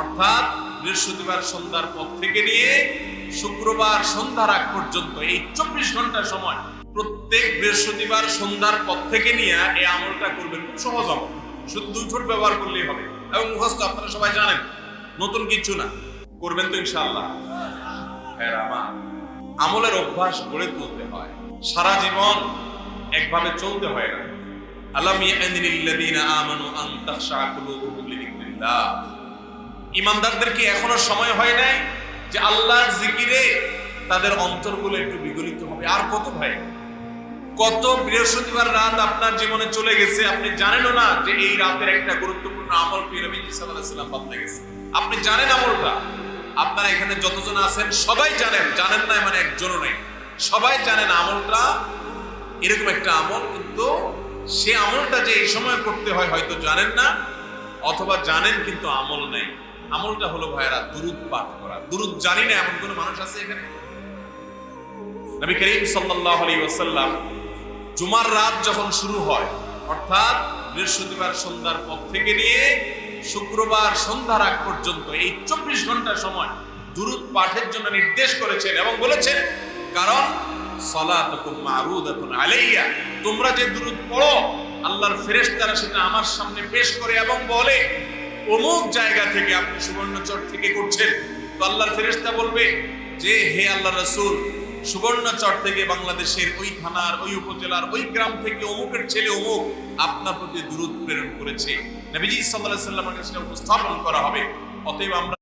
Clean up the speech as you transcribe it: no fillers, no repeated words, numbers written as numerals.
অর্থাৎ বৃহস্পতিবার সন্ধ্যার পর থেকে নিয়ে শুক্রবার সন্ধ্যার আগ পর্যন্ত এই 24 ঘন্টা সময় প্রত্যেক বৃহস্পতিবার সন্ধ্যার পর থেকে নিয়ে এই আমলটা করবেন। খুব সহজ আমল, শুধু 2 ঠোঁট ব্যবহার করলেই হবে এবং মুখস্থ আপনারা সবাই জানেন, নতুন কিছু না। করবেন তো ইনশাআল্লাহ? হ্যাঁ, আমার আমলের অভ্যাস গড়ে তুলতে হয়, সারা জীবন একভাবে চলতে হয় না। আলাম ইয়ানিল্লাযীনা আমানু আন তাখশা কুলুবুহুম লিযিকরিল্লাহ। ঈমানদারদেরকে এখনো সময় হয় নাই যে আল্লাহর জিকিরে তাদের অন্তরগুলো একটু বিগলিত হবে? আর কত ভাই, কত বৃহস্পতিবার রাত আপনার জীবনে চলে গেছে, আপনি জানেনও না যে এই রাতের একটা গুরুত্বপূর্ণ আমল নবীজি সাল্লাল্লাহু আলাইহি ওয়াসাল্লাম বদলে গেছে। আপনি জানেন আমলটা, আপনারা এখানে যতজন আছেন সবাই জানেন, জানেন না মানে একজনও নেই, সবাই জানেন আমলটা এরকম একটা আমল, কিন্তু সে আমলটা যে এই সময় করতে হয় হয়তো জানেন না, অথবা জানেন কিন্তু আমল নেই। আমলটা হলো ভাইরা দুরূদ পাঠ করা। দুরূদ জানি না এমন কোন মানুষ আছে এখানে? নবী করিম সাল্লাল্লাহু আলাইহি ওয়াসাল্লাম জুমার রাত যখন শুরু হয়, অর্থাৎ বৃহস্পতিবার সন্ধ্যার পর থেকে নিয়ে শুক্রবার সন্ধ্যার আগ পর্যন্ত এই 24 ঘন্টা সময় দুরূদ পাঠের জন্য নির্দেশ করেছেন এবং বলেছেন, কারণ সালাতুকুম মারুদাতুন আলাইয়া, তোমরা যে দুরূদ পড়ো আল্লাহর ফেরেশতারা সেটা আমার সামনে পেশ করে এবং বলে অমুক জায়গা থেকে, আপনি সুবর্ণচর থেকে করছেন, তো আল্লাহর ফেরেশতা বলবে যে হে আল্লাহর রাসূল, সুবর্ণচর থেকে বাংলাদেশের ওই থানার ওই উপজেলার ওই গ্রাম থেকে অমুকের ছেলে অমুক আপনার প্রতি দুরূদ প্রেরণ করেছে। নবীজি সাল্লাল্লাহু আলাইহি ওয়াসাল্লামের কাছে উপস্থাপন করা হবে। অতএব আমরা